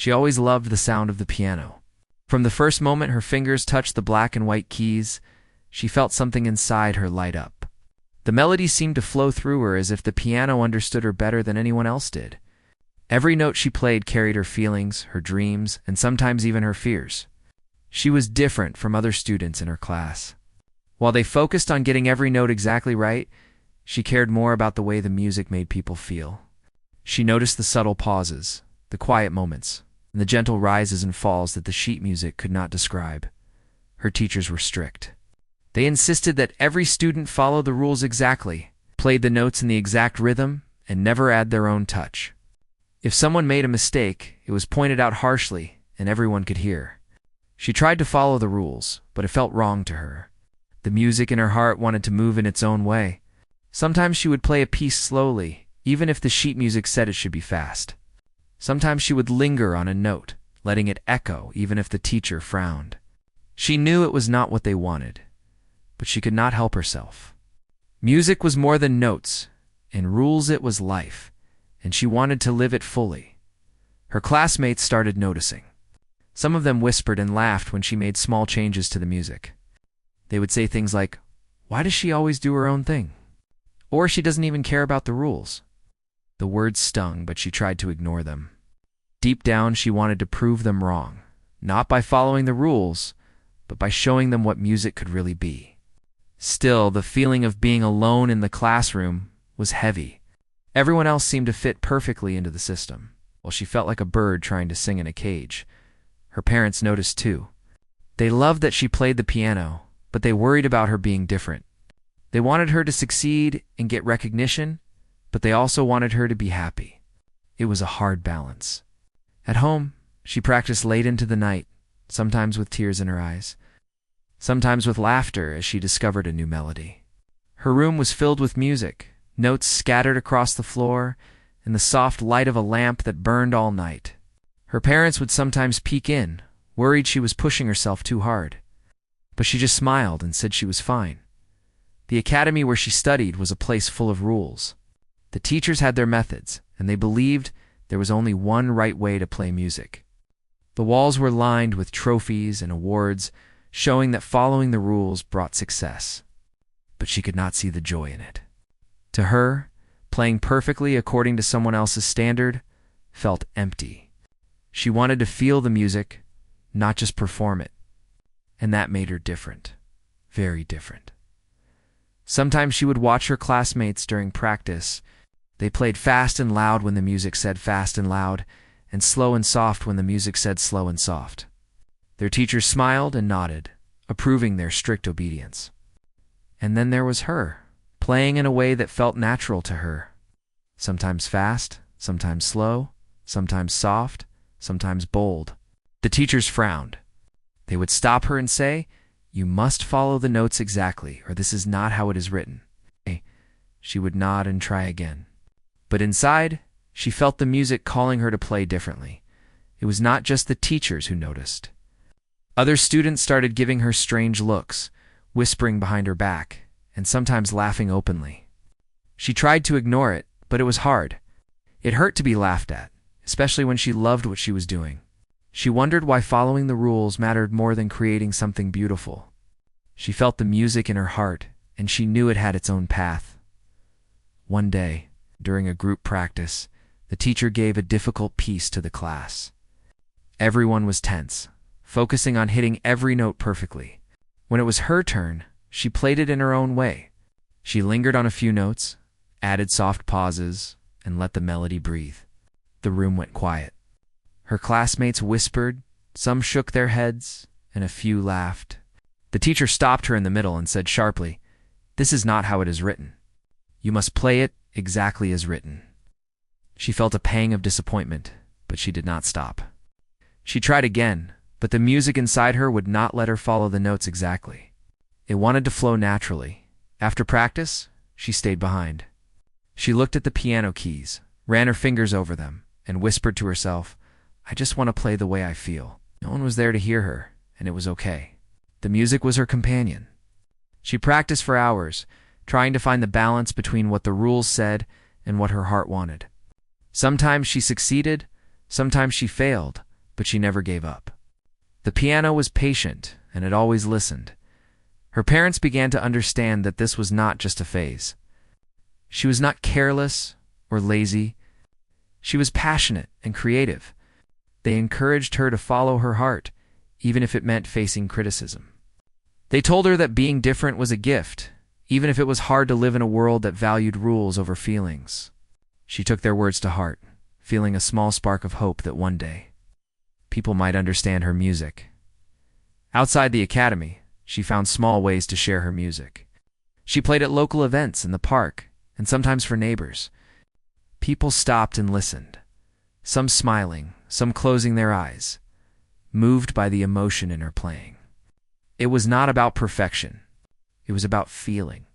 She always loved the sound of the piano. From the first moment her fingers touched the black and white keys, she felt something inside her light up. The melody seemed to flow through her as if the piano understood her better than anyone else did. Every note she played carried her feelings, her dreams, and sometimes even her fears. She was different from other students in her class. While they focused on getting every note exactly right, she cared more about the way the music made people feel. She noticed the subtle pauses, the quiet moments, and the gentle rises and falls that the sheet music could not describe. Her teachers were strict. They insisted that every student follow the rules exactly, played the notes in the exact rhythm, and never add their own touch. If someone made a mistake, it was pointed out harshly, and everyone could hear. She tried to follow the rules, but it felt wrong to her. The music in her heart wanted to move in its own way. Sometimes she would play a piece slowly, even if the sheet music said it should be fast. Sometimes she would linger on a note, letting it echo even if the teacher frowned. She knew it was not what they wanted, but she could not help herself. Music was more than notes, and rules it was life, and she wanted to live it fully. Her classmates started noticing. Some of them whispered and laughed when she made small changes to the music. They would say things like, "Why does she always do her own thing?" Or "She doesn't even care about the rules." The words stung, but she tried to ignore them. Deep down, she wanted to prove them wrong, not by following the rules, but by showing them what music could really be. Still, the feeling of being alone in the classroom was heavy. Everyone else seemed to fit perfectly into the system, while she felt like a bird trying to sing in a cage. Her parents noticed too. They loved that she played the piano, but they worried about her being different. They wanted her to succeed and get recognition, but they also wanted her to be happy. It was a hard balance. At home, she practiced late into the night, sometimes with tears in her eyes, sometimes with laughter as she discovered a new melody. Her room was filled with music, notes scattered across the floor, and the soft light of a lamp that burned all night. Her parents would sometimes peek in, worried she was pushing herself too hard. But she just smiled and said she was fine. The academy where she studied was a place full of rules. The teachers had their methods, and they believed there was only one right way to play music. The walls were lined with trophies and awards, showing that following the rules brought success. But she could not see the joy in it. To her, playing perfectly according to someone else's standard felt empty. She wanted to feel the music, not just perform it. And that made her different, very different. Sometimes she would watch her classmates during practice. They played fast and loud when the music said fast and loud, and slow and soft when the music said slow and soft. Their teachers smiled and nodded, approving their strict obedience. And then there was her, playing in a way that felt natural to her. Sometimes fast, sometimes slow, sometimes soft, sometimes bold. The teachers frowned. They would stop her and say, "You must follow the notes exactly, or this is not how it is written." She would nod and try again. But inside, she felt the music calling her to play differently. It was not just the teachers who noticed. Other students started giving her strange looks, whispering behind her back, and sometimes laughing openly. She tried to ignore it, but it was hard. It hurt to be laughed at, especially when she loved what she was doing. She wondered why following the rules mattered more than creating something beautiful. She felt the music in her heart, and she knew it had its own path. One day, during a group practice, the teacher gave a difficult piece to the class. Everyone was tense, focusing on hitting every note perfectly. When it was her turn, she played it in her own way. She lingered on a few notes, added soft pauses, and let the melody breathe. The room went quiet. Her classmates whispered, some shook their heads, and a few laughed. The teacher stopped her in the middle and said sharply, "This is not how it is written. You must play it exactly as written." She felt a pang of disappointment, but she did not stop. She tried again, but the music inside her would not let her follow the notes exactly. It wanted to flow naturally. After practice, she stayed behind. She looked at the piano keys, ran her fingers over them, and whispered to herself, "I just want to play the way I feel." No one was there to hear her, and it was okay. The music was her companion. She practiced for hours, trying to find the balance between what the rules said and what her heart wanted. Sometimes she succeeded, sometimes she failed, but she never gave up. The piano was patient, and it always listened. Her parents began to understand that this was not just a phase. She was not careless or lazy. She was passionate and creative. They encouraged her to follow her heart, even if it meant facing criticism. They told her that being different was a gift, even if it was hard to live in a world that valued rules over feelings. She took their words to heart, feeling a small spark of hope that one day people might understand her music. Outside the academy, she found small ways to share her music. She played at local events in the park, and sometimes for neighbors. People stopped and listened, some smiling, some closing their eyes, moved by the emotion in her playing. It was not about perfection. It was about feeling.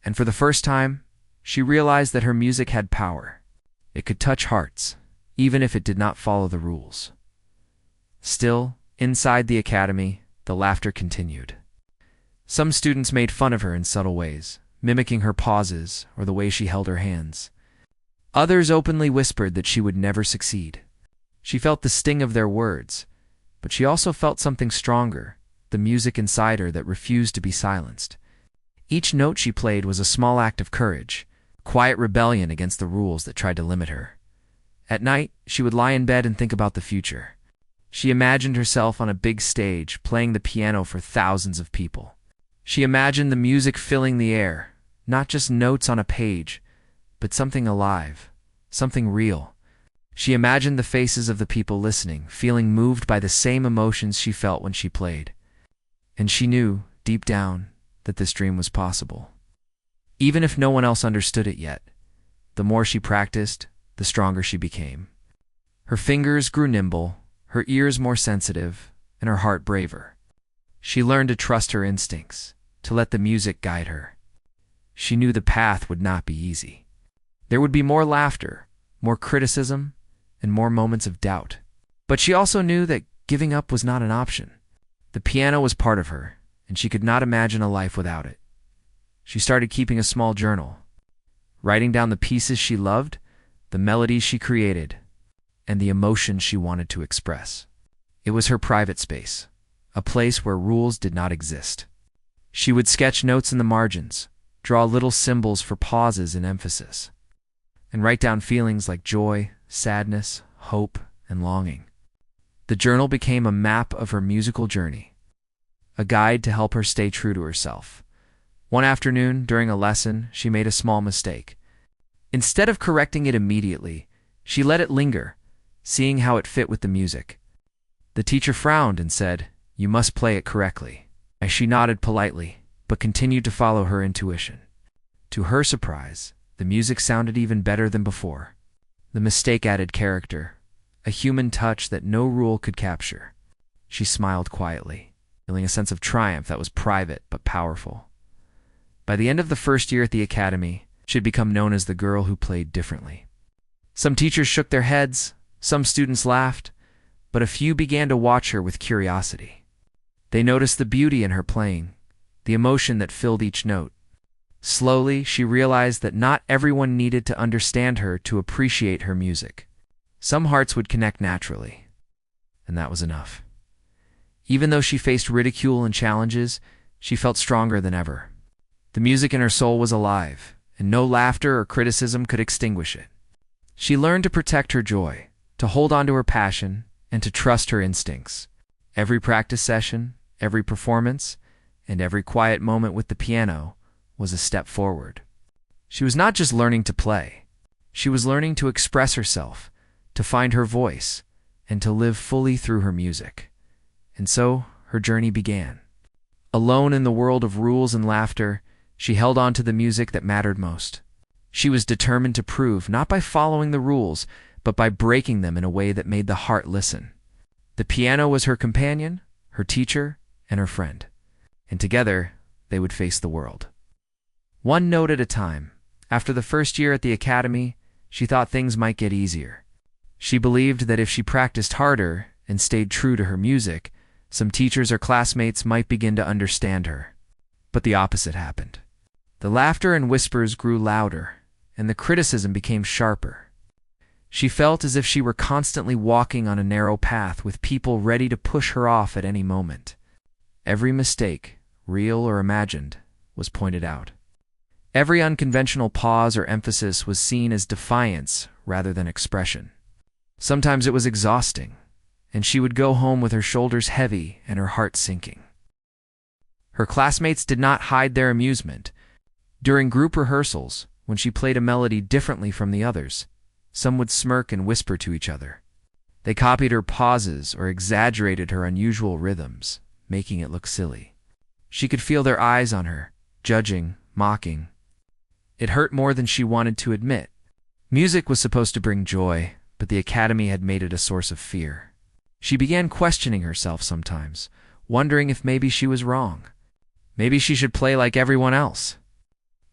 And for the first time, she realized that her music had power. It could touch hearts, even if it did not follow the rules. Still, inside the academy, the laughter continued. Some students made fun of her in subtle ways, mimicking her pauses or the way she held her hands. Others openly whispered that she would never succeed. She felt the sting of their words, but she also felt something stronger, the music inside her that refused to be silenced. Each note she played was a small act of courage, quiet rebellion against the rules that tried to limit her. At night, she would lie in bed and think about the future. She imagined herself on a big stage, playing the piano for thousands of people. She imagined the music filling the air, not just notes on a page, but something alive, something real. She imagined the faces of the people listening, feeling moved by the same emotions she felt when she played. And she knew, deep down, that this dream was possible. Even if no one else understood it yet, the more she practiced, the stronger she became. Her fingers grew nimble, her ears more sensitive, and her heart braver. She learned to trust her instincts, to let the music guide her. She knew the path would not be easy. There would be more laughter, more criticism, and more moments of doubt. But she also knew that giving up was not an option. The piano was part of her, and she could not imagine a life without it. She started keeping a small journal, writing down the pieces she loved, the melodies she created, and the emotions she wanted to express. It was her private space, a place where rules did not exist. She would sketch notes in the margins, draw little symbols for pauses and emphasis, and write down feelings like joy, sadness, hope, and longing. The journal became a map of her musical journey, a guide to help her stay true to herself. One afternoon, during a lesson, she made a small mistake. Instead of correcting it immediately, she let it linger, seeing how it fit with the music. The teacher frowned and said, "You must play it correctly." As she nodded politely, but continued to follow her intuition. To her surprise, the music sounded even better than before. The mistake added character, a human touch that no rule could capture. She smiled quietly, feeling a sense of triumph that was private but powerful. By the end of the first year at the academy, she had become known as the girl who played differently. Some teachers shook their heads, some students laughed, but a few began to watch her with curiosity. They noticed the beauty in her playing, the emotion that filled each note. Slowly, she realized that not everyone needed to understand her to appreciate her music. Some hearts would connect naturally, and that was enough. Even though she faced ridicule and challenges, she felt stronger than ever. The music in her soul was alive, and no laughter or criticism could extinguish it. She learned to protect her joy, to hold on to her passion, and to trust her instincts. Every practice session, every performance, and every quiet moment with the piano was a step forward. She was not just learning to play. She was learning to express herself, to find her voice, and to live fully through her music. And so, her journey began. Alone in the world of rules and laughter, she held on to the music that mattered most. She was determined to prove, not by following the rules, but by breaking them in a way that made the heart listen. The piano was her companion, her teacher, and her friend. And together, they would face the world. One note at a time. After the first year at the academy, she thought things might get easier. She believed that if she practiced harder and stayed true to her music, some teachers or classmates might begin to understand her. But the opposite happened. The laughter and whispers grew louder, and the criticism became sharper. She felt as if she were constantly walking on a narrow path with people ready to push her off at any moment. Every mistake, real or imagined, was pointed out. Every unconventional pause or emphasis was seen as defiance rather than expression. Sometimes it was exhausting, and she would go home with her shoulders heavy and her heart sinking. Her classmates did not hide their amusement. During group rehearsals, when she played a melody differently from the others, some would smirk and whisper to each other. They copied her pauses or exaggerated her unusual rhythms, making it look silly. She could feel their eyes on her, judging, mocking. It hurt more than she wanted to admit. Music was supposed to bring joy, but the academy had made it a source of fear. She began questioning herself sometimes, wondering if maybe she was wrong. Maybe she should play like everyone else.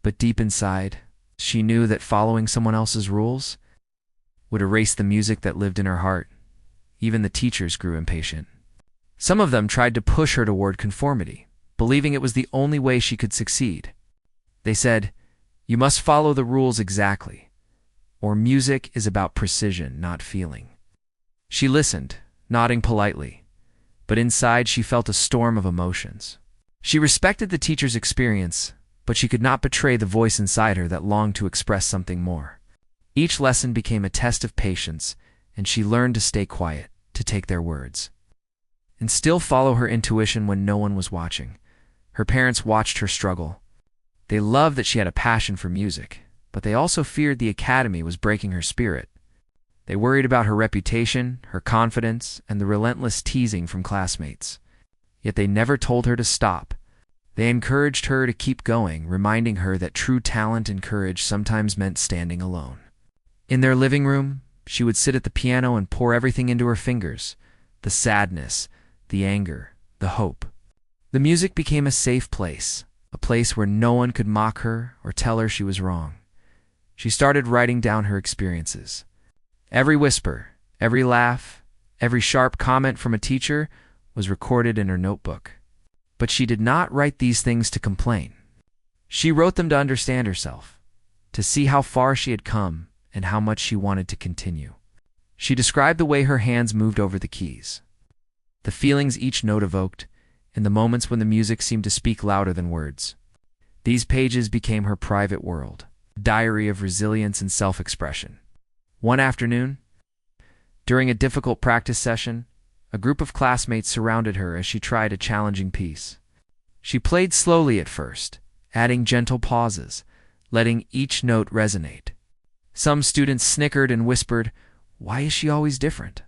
But deep inside, she knew that following someone else's rules would erase the music that lived in her heart. Even the teachers grew impatient. Some of them tried to push her toward conformity, believing it was the only way she could succeed. They said, "You must follow the rules exactly," or "Music is about precision, not feeling." She listened, nodding politely, but inside she felt a storm of emotions. She respected the teacher's experience, but she could not betray the voice inside her that longed to express something more. Each lesson became a test of patience, and she learned to stay quiet, to take their words, and still follow her intuition when no one was watching. Her parents watched her struggle. They loved that she had a passion for music, but they also feared the academy was breaking her spirit. They worried about her reputation, her confidence, and the relentless teasing from classmates. Yet they never told her to stop. They encouraged her to keep going, reminding her that true talent and courage sometimes meant standing alone. In their living room, she would sit at the piano and pour everything into her fingers, the sadness, the anger, the hope. The music became a safe place, a place where no one could mock her or tell her she was wrong. She started writing down her experiences. Every whisper, every laugh, every sharp comment from a teacher was recorded in her notebook. But she did not write these things to complain. She wrote them to understand herself, to see how far she had come and how much she wanted to continue. She described the way her hands moved over the keys, the feelings each note evoked, and the moments when the music seemed to speak louder than words. These pages became her private world, a diary of resilience and self-expression. One afternoon, during a difficult practice session, a group of classmates surrounded her as she tried a challenging piece. She played slowly at first, adding gentle pauses, letting each note resonate. Some students snickered and whispered, "Why is she always different?"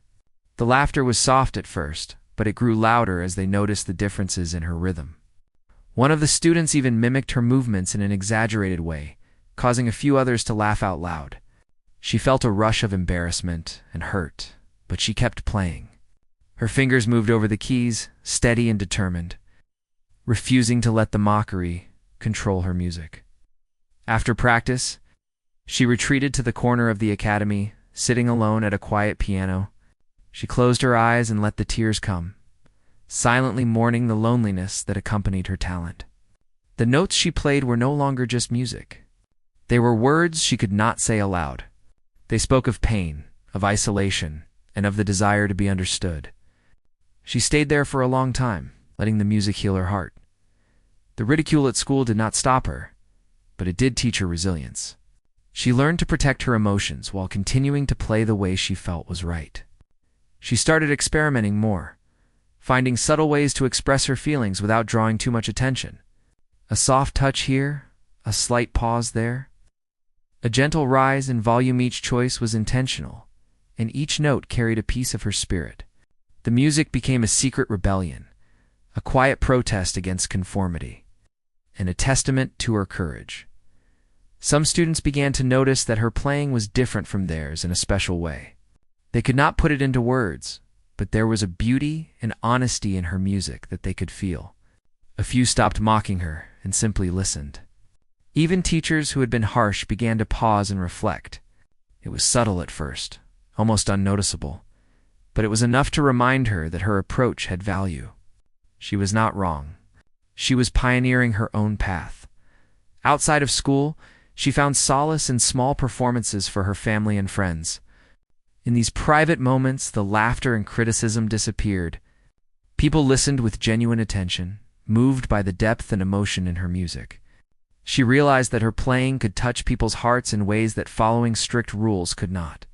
The laughter was soft at first, but it grew louder as they noticed the differences in her rhythm. One of the students even mimicked her movements in an exaggerated way, causing a few others to laugh out loud. She felt a rush of embarrassment and hurt, but she kept playing. Her fingers moved over the keys, steady and determined, refusing to let the mockery control her music. After practice, she retreated to the corner of the academy, sitting alone at a quiet piano. She closed her eyes and let the tears come, silently mourning the loneliness that accompanied her talent. The notes she played were no longer just music. They were words she could not say aloud. They spoke of pain, of isolation, and of the desire to be understood. She stayed there for a long time, letting the music heal her heart. The ridicule at school did not stop her, but it did teach her resilience. She learned to protect her emotions while continuing to play the way she felt was right. She started experimenting more, finding subtle ways to express her feelings without drawing too much attention. A soft touch here, a slight pause there. A gentle rise in volume. Each choice was intentional, and each note carried a piece of her spirit. The music became a secret rebellion, a quiet protest against conformity, and a testament to her courage. Some students began to notice that her playing was different from theirs in a special way. They could not put it into words, but there was a beauty and honesty in her music that they could feel. A few stopped mocking her and simply listened. Even teachers who had been harsh began to pause and reflect. It was subtle at first, almost unnoticeable, but it was enough to remind her that her approach had value. She was not wrong. She was pioneering her own path. Outside of school, she found solace in small performances for her family and friends. In these private moments, the laughter and criticism disappeared. People listened with genuine attention, moved by the depth and emotion in her music. She realized that her playing could touch people's hearts in ways that following strict rules could not.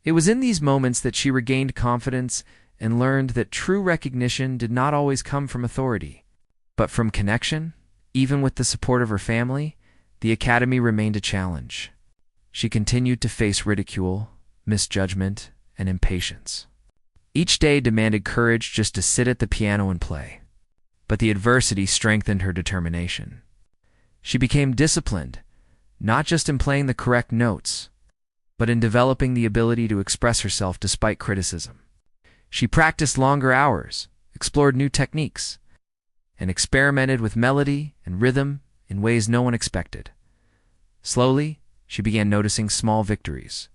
It was in these moments that she regained confidence and learned that true recognition did not always come from authority, but from connection. Even with the support of her family, the academy remained a challenge. She continued to face ridicule, misjudgment, and impatience. Each day demanded courage just to sit at the piano and play. But the adversity strengthened her determination. She became disciplined, not just in playing the correct notes, but in developing the ability to express herself despite criticism. She practiced longer hours, explored new techniques, and experimented with melody and rhythm in ways no one expected. Slowly, she began noticing small victories.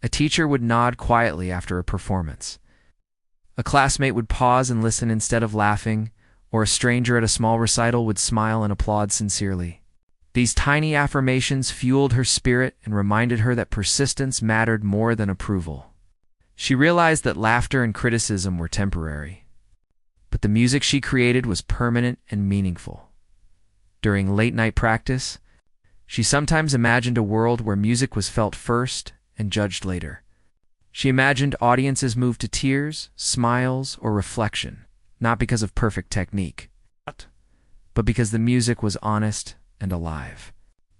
A teacher would nod quietly after a performance. A classmate would pause and listen instead of laughing, or a stranger at a small recital would smile and applaud sincerely. These tiny affirmations fueled her spirit and reminded her that persistence mattered more than approval. She realized that laughter and criticism were temporary, but the music she created was permanent and meaningful. During late-night practice, she sometimes imagined a world where music was felt first and judged later. She imagined audiences moved to tears, smiles, or reflection, not because of perfect technique, but because the music was honest and alive.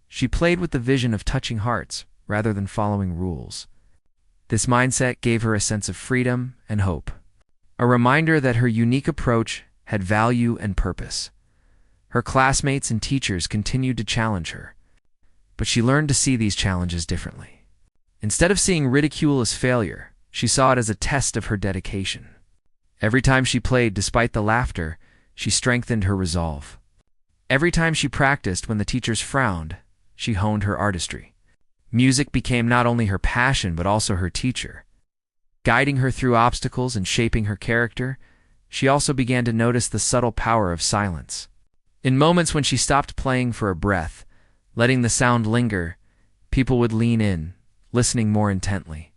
She played with the vision of touching hearts rather than following rules. This mindset gave her a sense of freedom and hope, a reminder that her unique approach had value and purpose. Her classmates and teachers continued to challenge her, but she learned to see these challenges differently. Instead of seeing ridicule as failure, she saw it as a test of her dedication. Every time she played despite the laughter, she strengthened her resolve. Every time she practiced when the teachers frowned, she honed her artistry. Music became not only her passion but also her teacher. Guiding her through obstacles and shaping her character, she also began to notice the subtle power of silence. In moments when she stopped playing for a breath, letting the sound linger, people would lean in, listening more intently.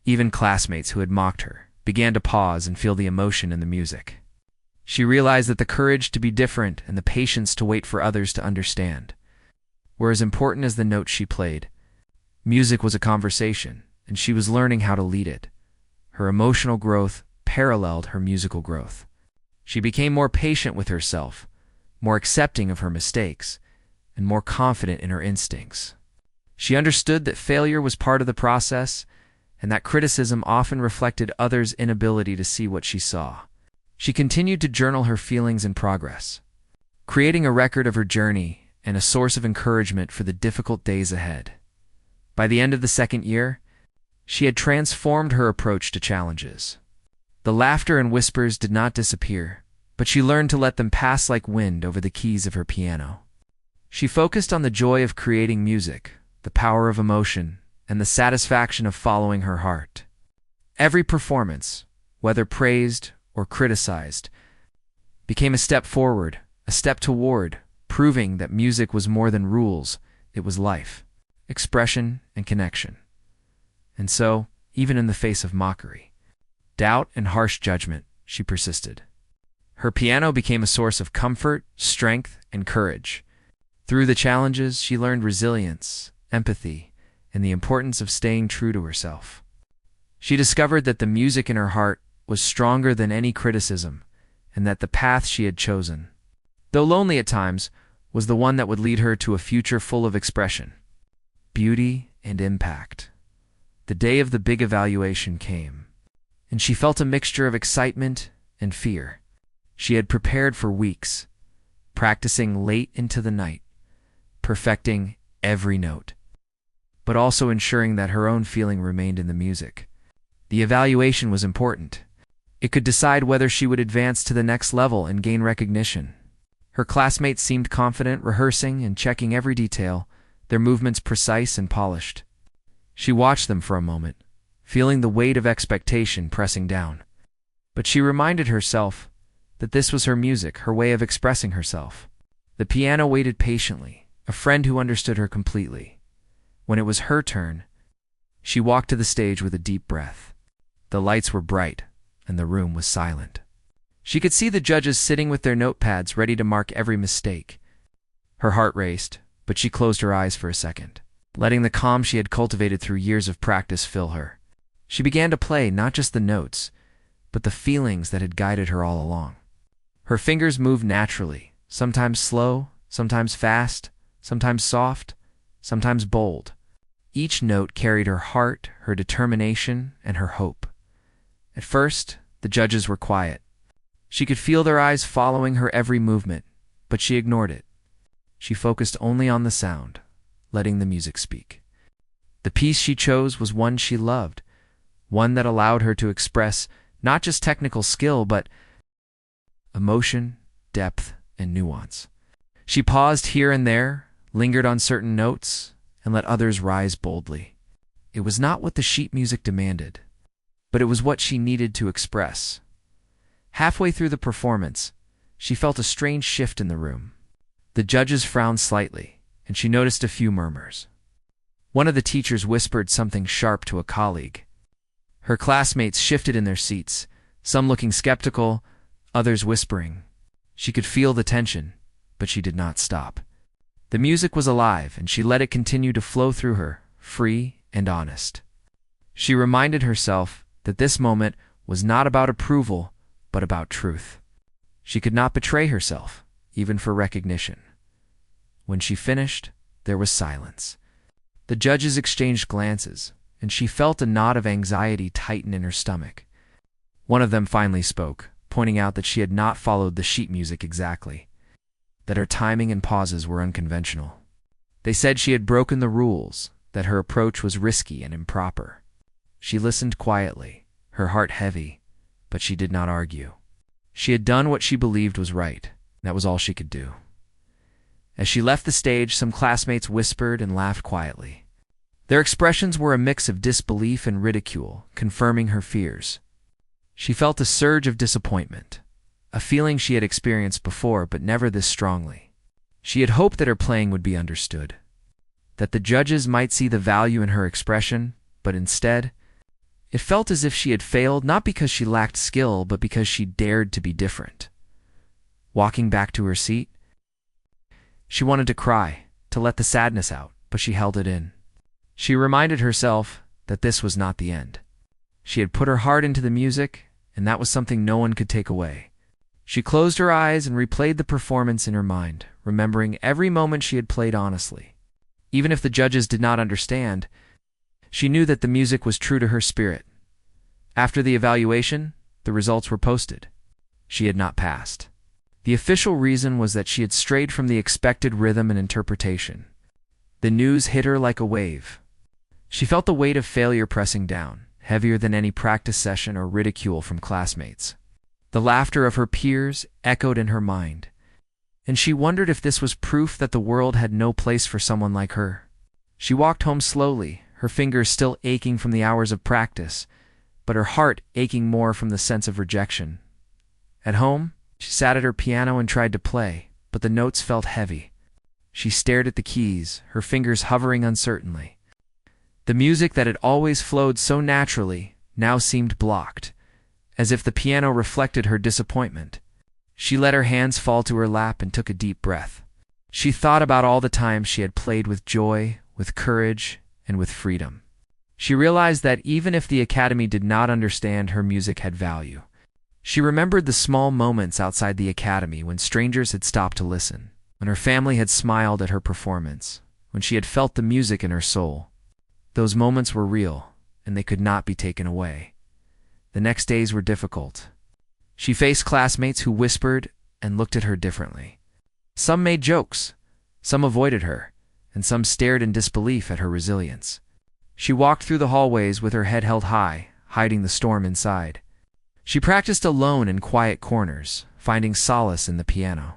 Even classmates who had mocked her began to pause and feel the emotion in the music. She realized that the courage to be different and the patience to wait for others to understand were as important as the notes she played. Music was a conversation, and she was learning how to lead it. Her emotional growth paralleled her musical growth. She became more patient with herself, more accepting of her mistakes, and more confident in her instincts. She understood that failure was part of the process, and that criticism often reflected others' inability to see what she saw. She continued to journal her feelings and progress, creating a record of her journey and a source of encouragement for the difficult days ahead. By the end of the second year, she had transformed her approach to challenges. The laughter and whispers did not disappear, but she learned to let them pass like wind over the keys of her piano. She focused on the joy of creating music, the power of emotion, and the satisfaction of following her heart. Every performance, whether praised or criticized, became a step forward, a step toward, proving that music was more than rules, it was life, expression, and connection. And so, even in the face of mockery, doubt, and harsh judgment, she persisted. Her piano became a source of comfort, strength, and courage. Through the challenges, she learned resilience, empathy, and the importance of staying true to herself. She discovered that the music in her heart was stronger than any criticism, and that the path she had chosen, though lonely at times, was the one that would lead her to a future full of expression, beauty, and impact. The day of the big evaluation came, and she felt a mixture of excitement and fear. She had prepared for weeks, practicing late into the night, perfecting every note, but also ensuring that her own feeling remained in the music. The evaluation was important. It could decide whether she would advance to the next level and gain recognition. Her classmates seemed confident, rehearsing and checking every detail, their movements precise and polished. She watched them for a moment, feeling the weight of expectation pressing down. But she reminded herself that this was her music, her way of expressing herself. The piano waited patiently, a friend who understood her completely. When it was her turn, she walked to the stage with a deep breath. The lights were bright, and the room was silent. She could see the judges sitting with their notepads ready to mark every mistake. Her heart raced, but she closed her eyes for a second, letting the calm she had cultivated through years of practice fill her. She began to play not just the notes, but the feelings that had guided her all along. Her fingers moved naturally, sometimes slow, sometimes fast, sometimes soft, sometimes bold. Each note carried her heart, her determination, and her hope. At first, the judges were quiet. She could feel their eyes following her every movement, but she ignored it. She focused only on the sound, letting the music speak. The piece she chose was one she loved, one that allowed her to express not just technical skill, but emotion, depth, and nuance. She paused here and there, lingered on certain notes, and let others rise boldly. It was not what the sheet music demanded, but it was what she needed to express. Halfway through the performance, she felt a strange shift in the room. The judges frowned slightly, and she noticed a few murmurs. One of the teachers whispered something sharp to a colleague. Her classmates shifted in their seats, some looking skeptical, others whispering. She could feel the tension, but she did not stop. The music was alive, and she let it continue to flow through her, free and honest. She reminded herself that this moment was not about approval, but about truth. She could not betray herself, even for recognition. When she finished, there was silence. The judges exchanged glances, and she felt a knot of anxiety tighten in her stomach. One of them finally spoke, pointing out that she had not followed the sheet music exactly, that her timing and pauses were unconventional. They said she had broken the rules, that her approach was risky and improper. She listened quietly, her heart heavy, but she did not argue. She had done what she believed was right. That was all she could do. As she left the stage, some classmates whispered and laughed quietly. Their expressions were a mix of disbelief and ridicule, confirming her fears. She felt a surge of disappointment, a feeling she had experienced before but never this strongly. She had hoped that her playing would be understood, that the judges might see the value in her expression, but instead, it felt as if she had failed not because she lacked skill, but because she dared to be different. Walking back to her seat, she wanted to cry, to let the sadness out, but she held it in. She reminded herself that this was not the end. She had put her heart into the music, and that was something no one could take away. She closed her eyes and replayed the performance in her mind, remembering every moment she had played honestly. Even if the judges did not understand, she knew that the music was true to her spirit. After the evaluation, the results were posted. She had not passed. The official reason was that she had strayed from the expected rhythm and interpretation. The news hit her like a wave. She felt the weight of failure pressing down, heavier than any practice session or ridicule from classmates. The laughter of her peers echoed in her mind, and she wondered if this was proof that the world had no place for someone like her. She walked home slowly, her fingers still aching from the hours of practice, but her heart aching more from the sense of rejection. At home, she sat at her piano and tried to play, but the notes felt heavy. She stared at the keys, her fingers hovering uncertainly. The music that had always flowed so naturally now seemed blocked, as if the piano reflected her disappointment. She let her hands fall to her lap and took a deep breath. She thought about all the times she had played with joy, with courage, and with freedom. She realized that even if the academy did not understand, her music had value. She remembered the small moments outside the academy when strangers had stopped to listen, when her family had smiled at her performance, when she had felt the music in her soul. Those moments were real, and they could not be taken away. The next days were difficult. She faced classmates who whispered and looked at her differently. Some made jokes, some avoided her, and some stared in disbelief at her resilience. She walked through the hallways with her head held high, hiding the storm inside. She practiced alone in quiet corners, finding solace in the piano.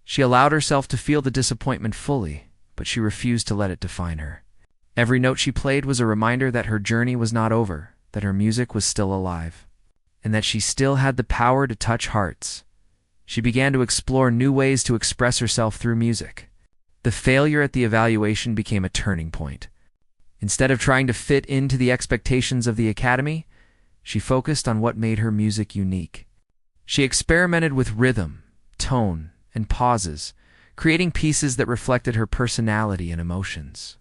She allowed herself to feel the disappointment fully, but she refused to let it define her. Every note she played was a reminder that her journey was not over, that her music was still alive, and that she still had the power to touch hearts. She began to explore new ways to express herself through music. The failure at the evaluation became a turning point. Instead of trying to fit into the expectations of the academy, she focused on what made her music unique. She experimented with rhythm, tone, and pauses, creating pieces that reflected her personality and emotions.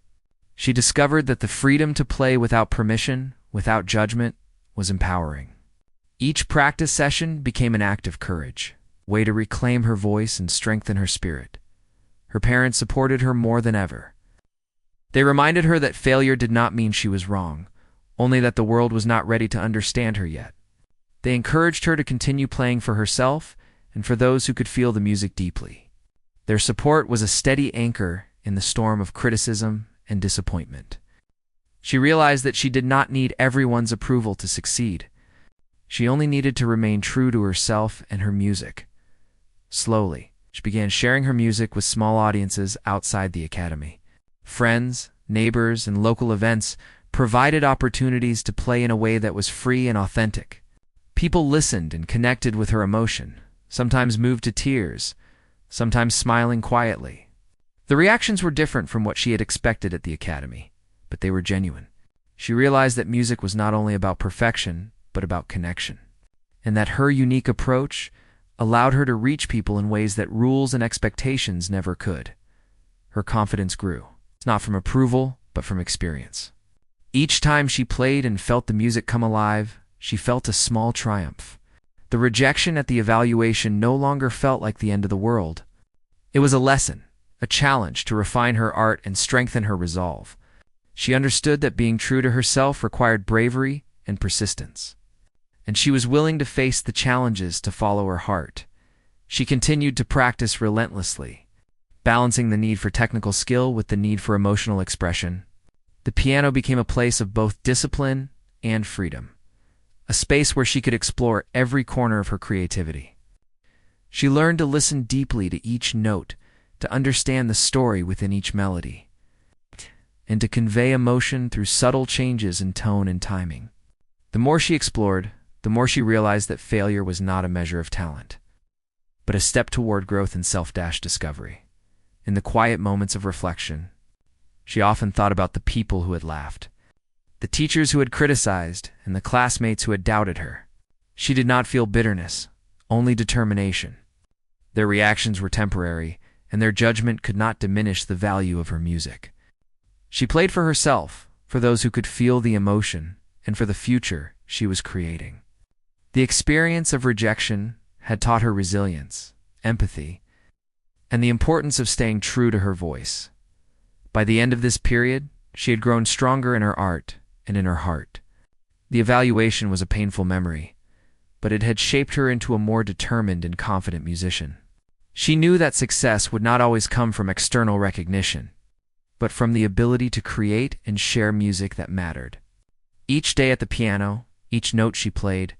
She discovered that the freedom to play without permission, without judgment, was empowering. Each practice session became an act of courage, a way to reclaim her voice and strengthen her spirit. Her parents supported her more than ever. They reminded her that failure did not mean she was wrong, only that the world was not ready to understand her yet. They encouraged her to continue playing for herself and for those who could feel the music deeply. Their support was a steady anchor in the storm of criticism and disappointment. She realized that she did not need everyone's approval to succeed. She only needed to remain true to herself and her music. Slowly, she began sharing her music with small audiences outside the academy. Friends, neighbors, and local events provided opportunities to play in a way that was free and authentic. People listened and connected with her emotion, sometimes moved to tears, sometimes smiling quietly. The reactions were different from what she had expected at the academy, but they were genuine. She realized that music was not only about perfection, but about connection, and that her unique approach allowed her to reach people in ways that rules and expectations never could. Her confidence grew, not from approval, but from experience. Each time she played and felt the music come alive, she felt a small triumph. The rejection at the evaluation no longer felt like the end of the world. It was a lesson, a challenge to refine her art and strengthen her resolve. She understood that being true to herself required bravery and persistence, and she was willing to face the challenges to follow her heart. She continued to practice relentlessly, balancing the need for technical skill with the need for emotional expression. The piano became a place of both discipline and freedom, a space where she could explore every corner of her creativity. She learned to listen deeply to each note, to understand the story within each melody, and to convey emotion through subtle changes in tone and timing. The more she explored, the more she realized that failure was not a measure of talent, but a step toward growth and self-discovery. In the quiet moments of reflection, she often thought about the people who had laughed, the teachers who had criticized, and the classmates who had doubted her. She did not feel bitterness, only determination. Their reactions were temporary, and their judgment could not diminish the value of her music. She played for herself, for those who could feel the emotion, and for the future she was creating. The experience of rejection had taught her resilience, empathy, and the importance of staying true to her voice. By the end of this period, she had grown stronger in her art and in her heart. The evaluation was a painful memory, but it had shaped her into a more determined and confident musician. She knew that success would not always come from external recognition, but from the ability to create and share music that mattered. Each day at the piano, each note she played,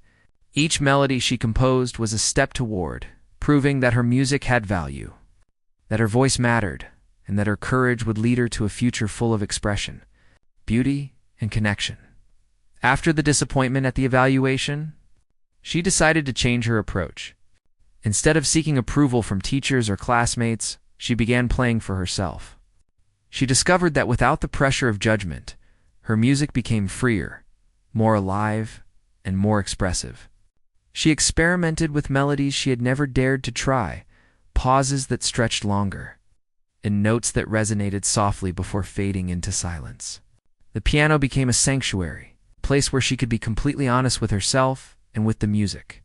each melody she composed was a step toward proving that her music had value, that her voice mattered, and that her courage would lead her to a future full of expression, beauty, and connection. After the disappointment at the evaluation, she decided to change her approach. Instead of seeking approval from teachers or classmates, she began playing for herself. She discovered that without the pressure of judgment, her music became freer, more alive, and more expressive. She experimented with melodies she had never dared to try, pauses that stretched longer, and notes that resonated softly before fading into silence. The piano became a sanctuary, a place where she could be completely honest with herself and with the music.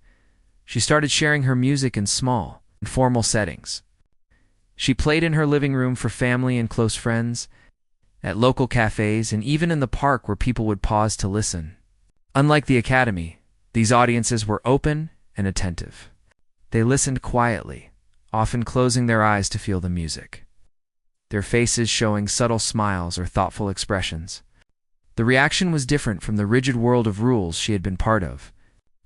She started sharing her music in small, informal settings. She played in her living room for family and close friends, at local cafes, and even in the park where people would pause to listen. Unlike the academy, these audiences were open and attentive. They listened quietly, often closing their eyes to feel the music, their faces showing subtle smiles or thoughtful expressions. The reaction was different from the rigid world of rules she had been part of.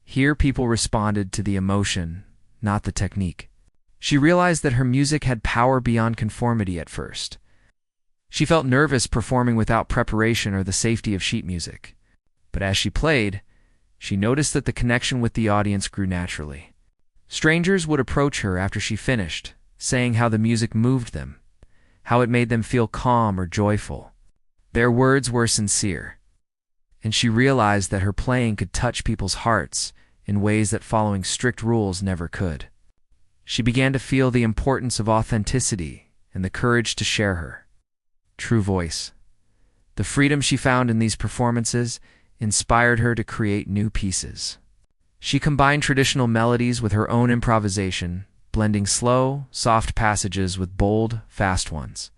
Here people responded to the emotion, not the technique. She realized that her music had power beyond conformity at first. She felt nervous performing without preparation or the safety of sheet music. But as she played, she noticed that the connection with the audience grew naturally. Strangers would approach her after she finished, saying how the music moved them, how it made them feel calm or joyful. Their words were sincere, and she realized that her playing could touch people's hearts in ways that following strict rules never could. She began to feel the importance of authenticity and the courage to share her true voice. The freedom she found in these performances inspired her to create new pieces. She combined traditional melodies with her own improvisation, blending slow, soft passages with bold, fast ones.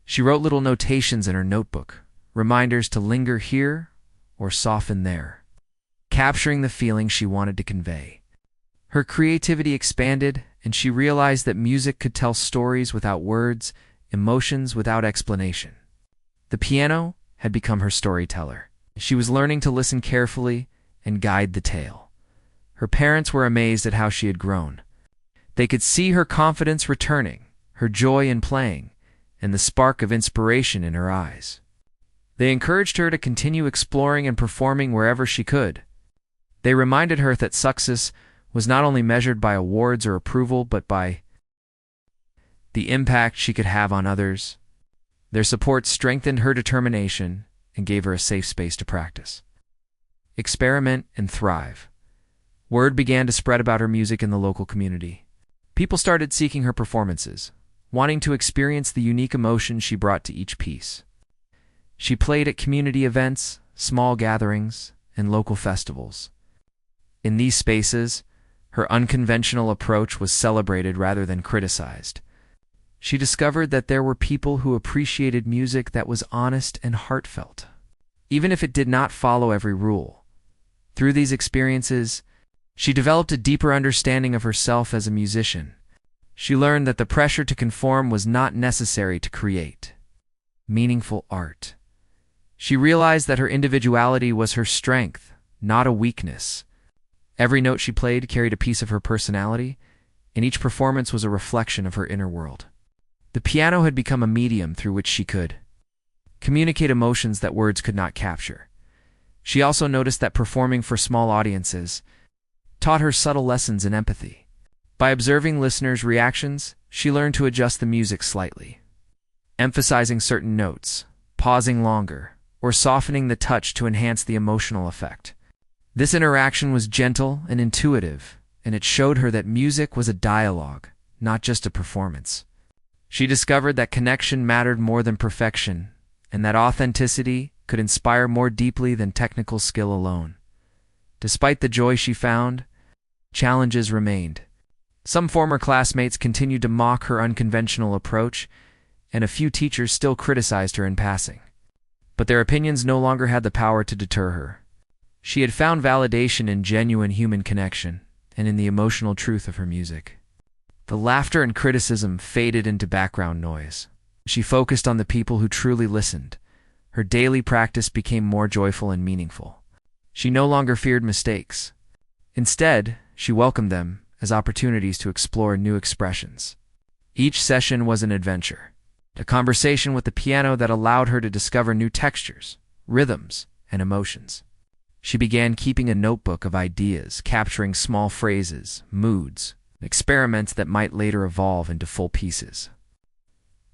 She wrote little notations in her notebook, reminders to linger here or soften there, capturing the feeling she wanted to convey. Her creativity expanded, and she realized that music could tell stories without words, emotions without explanation. The piano had become her storyteller. She was learning to listen carefully and guide the tale. Her parents were amazed at how she had grown. They could see her confidence returning, her joy in playing, and the spark of inspiration in her eyes. They encouraged her to continue exploring and performing wherever she could. They reminded her that success was not only measured by awards or approval, but by the impact she could have on others. Their support strengthened her determination and gave her a safe space to practice, experiment, and thrive. Word began to spread about her music in the local community. People started seeking her performances, wanting to experience the unique emotion she brought to each piece. She played at community events, small gatherings, and local festivals. In these spaces, her unconventional approach was celebrated rather than criticized. She discovered that there were people who appreciated music that was honest and heartfelt, even if it did not follow every rule. Through these experiences, she developed a deeper understanding of herself as a musician. She learned that the pressure to conform was not necessary to create meaningful art. She realized that her individuality was her strength, not a weakness. Every note she played carried a piece of her personality, and each performance was a reflection of her inner world. The piano had become a medium through which she could communicate emotions that words could not capture. She also noticed that performing for small audiences taught her subtle lessons in empathy. By observing listeners' reactions, she learned to adjust the music slightly, emphasizing certain notes, pausing longer, or softening the touch to enhance the emotional effect. This interaction was gentle and intuitive, and it showed her that music was a dialogue, not just a performance. She discovered that connection mattered more than perfection, and that authenticity could inspire more deeply than technical skill alone. Despite the joy she found, challenges remained. Some former classmates continued to mock her unconventional approach, and a few teachers still criticized her in passing. But their opinions no longer had the power to deter her. She had found validation in genuine human connection and in the emotional truth of her music. The laughter and criticism faded into background noise. She focused on the people who truly listened. Her daily practice became more joyful and meaningful. She no longer feared mistakes. Instead, she welcomed them as opportunities to explore new expressions. Each session was an adventure, a conversation with the piano that allowed her to discover new textures, rhythms, and emotions. She began keeping a notebook of ideas, capturing small phrases, moods, experiments that might later evolve into full pieces.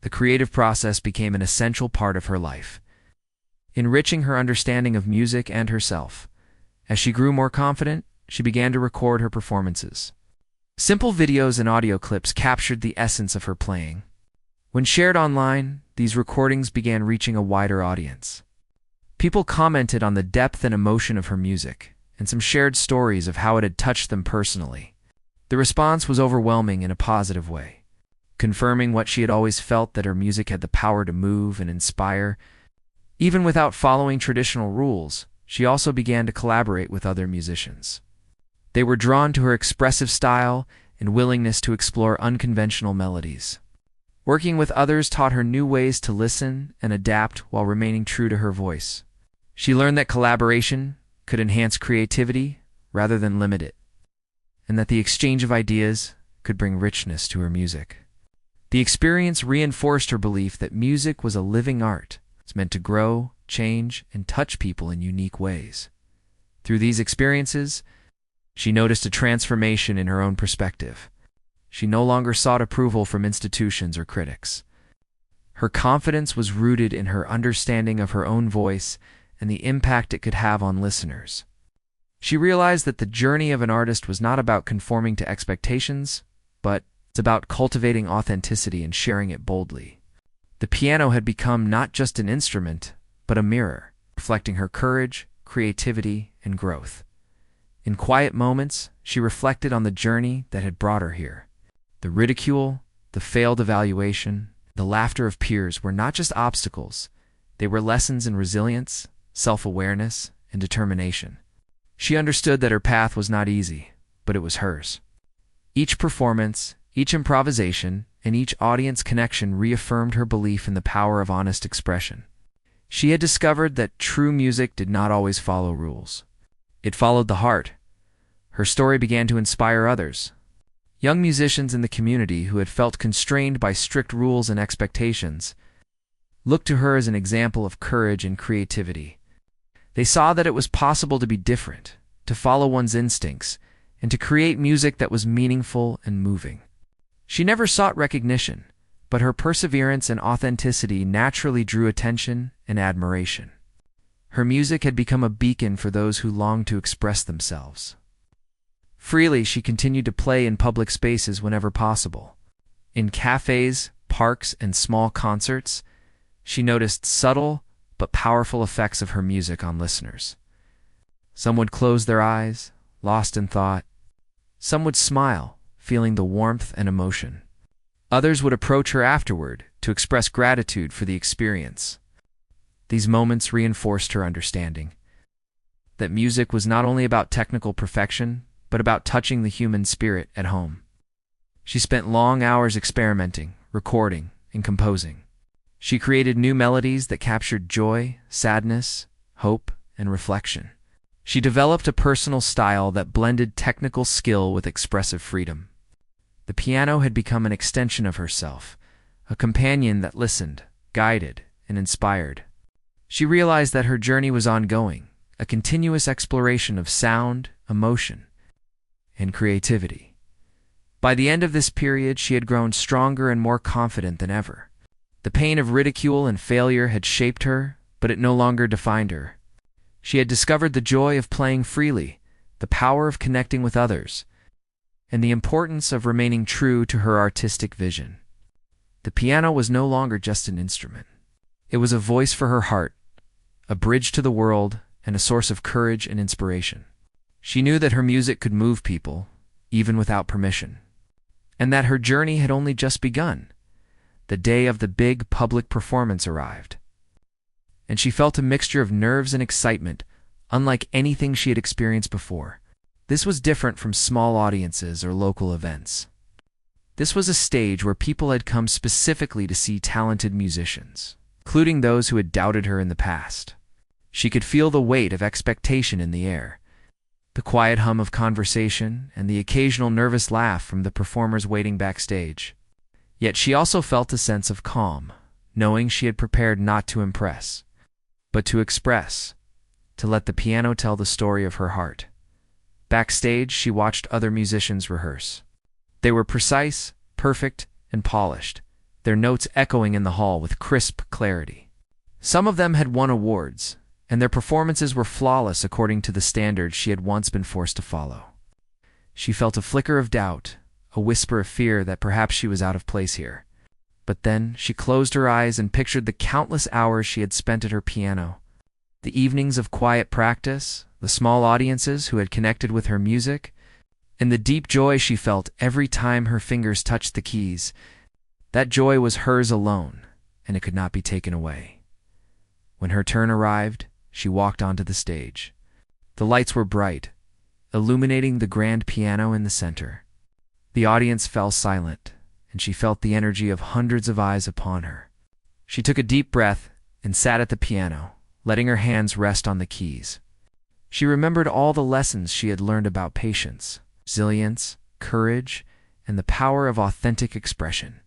The creative process became an essential part of her life, enriching her understanding of music and herself. As she grew more confident, she began to record her performances. Simple videos and audio clips captured the essence of her playing. When shared online, these recordings began reaching a wider audience. People commented on the depth and emotion of her music, and some shared stories of how it had touched them personally. The response was overwhelming in a positive way, confirming what she had always felt, that her music had the power to move and inspire. Even without following traditional rules, she also began to collaborate with other musicians. They were drawn to her expressive style and willingness to explore unconventional melodies. Working with others taught her new ways to listen and adapt while remaining true to her voice. She learned that collaboration could enhance creativity rather than limit it, and that the exchange of ideas could bring richness to her music. The experience reinforced her belief that music was a living art. It's meant to grow, change, and touch people in unique ways. Through these experiences, she noticed a transformation in her own perspective. She no longer sought approval from institutions or critics. Her confidence was rooted in her understanding of her own voice and the impact it could have on listeners. She realized that the journey of an artist was not about conforming to expectations, but it's about cultivating authenticity and sharing it boldly. The piano had become not just an instrument, but a mirror, reflecting her courage, creativity, and growth. In quiet moments, she reflected on the journey that had brought her here. The ridicule, the failed evaluation, the laughter of peers were not just obstacles. They were lessons in resilience, self-awareness, and determination. She understood that her path was not easy, but it was hers. Each performance, each improvisation, and each audience connection reaffirmed her belief in the power of honest expression. She had discovered that true music did not always follow rules. It followed the heart. Her story began to inspire others. Young musicians in the community who had felt constrained by strict rules and expectations looked to her as an example of courage and creativity. They saw that it was possible to be different, to follow one's instincts, and to create music that was meaningful and moving. She never sought recognition, but her perseverance and authenticity naturally drew attention and admiration. Her music had become a beacon for those who longed to express themselves. Freely, she continued to play in public spaces whenever possible. In cafes, parks, and small concerts, she noticed subtle but powerful effects of her music on listeners. Some would close their eyes, lost in thought. Some would smile, feeling the warmth and emotion. Others would approach her afterward to express gratitude for the experience. These moments reinforced her understanding that music was not only about technical perfection, but about touching the human spirit at home. She spent long hours experimenting, recording, and composing. She created new melodies that captured joy, sadness, hope, and reflection. She developed a personal style that blended technical skill with expressive freedom. The piano had become an extension of herself, a companion that listened, guided, and inspired. She realized that her journey was ongoing, a continuous exploration of sound, emotion, and creativity. By the end of this period, she had grown stronger and more confident than ever. The pain of ridicule and failure had shaped her, but it no longer defined her. She had discovered the joy of playing freely, the power of connecting with others, and the importance of remaining true to her artistic vision. The piano was no longer just an instrument. It was a voice for her heart, a bridge to the world, and a source of courage and inspiration. She knew that her music could move people, even without permission, and that her journey had only just begun. The day of the big public performance arrived, and she felt a mixture of nerves and excitement, unlike anything she had experienced before. This was different from small audiences or local events. This was a stage where people had come specifically to see talented musicians, including those who had doubted her in the past. She could feel the weight of expectation in the air, the quiet hum of conversation, and the occasional nervous laugh from the performers waiting backstage. Yet she also felt a sense of calm, knowing she had prepared not to impress, but to express, to let the piano tell the story of her heart. Backstage, she watched other musicians rehearse. They were precise, perfect, and polished, their notes echoing in the hall with crisp clarity. Some of them had won awards, and their performances were flawless according to the standards she had once been forced to follow. She felt a flicker of doubt, a whisper of fear that perhaps she was out of place here. But then she closed her eyes and pictured the countless hours she had spent at her piano, the evenings of quiet practice, the small audiences who had connected with her music, and the deep joy she felt every time her fingers touched the keys. That joy was hers alone, and it could not be taken away. When her turn arrived, she walked onto the stage. The lights were bright, illuminating the grand piano in the center. The audience fell silent, and she felt the energy of hundreds of eyes upon her. She took a deep breath and sat at the piano, letting her hands rest on the keys. She remembered all the lessons she had learned about patience, resilience, courage, and the power of authentic expression.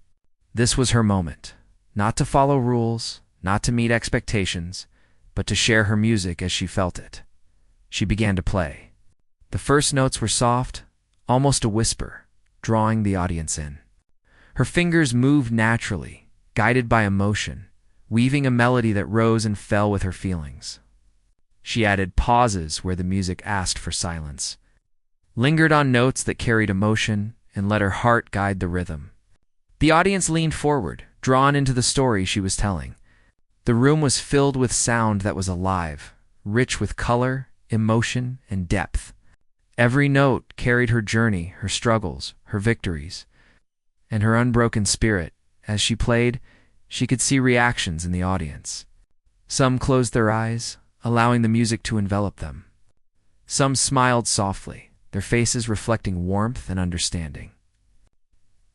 This was her moment, not to follow rules, not to meet expectations, but to share her music as she felt it. She began to play. The first notes were soft, almost a whisper, drawing the audience in. Her fingers moved naturally, guided by emotion, weaving a melody that rose and fell with her feelings. She added pauses where the music asked for silence, lingered on notes that carried emotion, and let her heart guide the rhythm. The audience leaned forward, drawn into the story she was telling. The room was filled with sound that was alive, rich with color, emotion, and depth. Every note carried her journey, her struggles, her victories, and her unbroken spirit. As she played, she could see reactions in the audience. Some closed their eyes, allowing the music to envelop them. Some smiled softly, their faces reflecting warmth and understanding.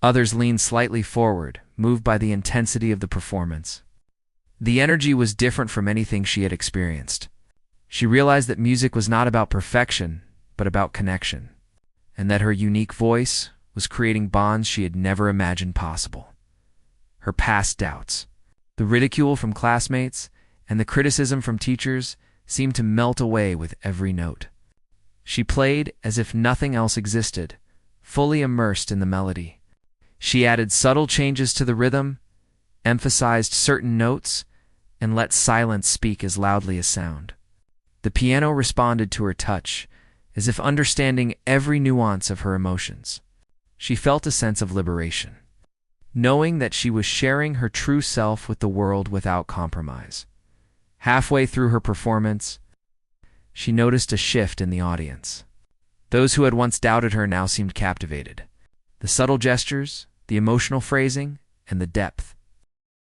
Others leaned slightly forward, moved by the intensity of the performance. The energy was different from anything she had experienced. She realized that music was not about perfection, but about connection, and that her unique voice was creating bonds she had never imagined possible. Her past doubts, the ridicule from classmates, and the criticism from teachers seemed to melt away with every note. She played as if nothing else existed, fully immersed in the melody. She added subtle changes to the rhythm, emphasized certain notes, and let silence speak as loudly as sound. The piano responded to her touch, as if understanding every nuance of her emotions. She felt a sense of liberation, knowing that she was sharing her true self with the world without compromise. Halfway through her performance, she noticed a shift in the audience. Those who had once doubted her now seemed captivated. The subtle gestures, the emotional phrasing, and the depth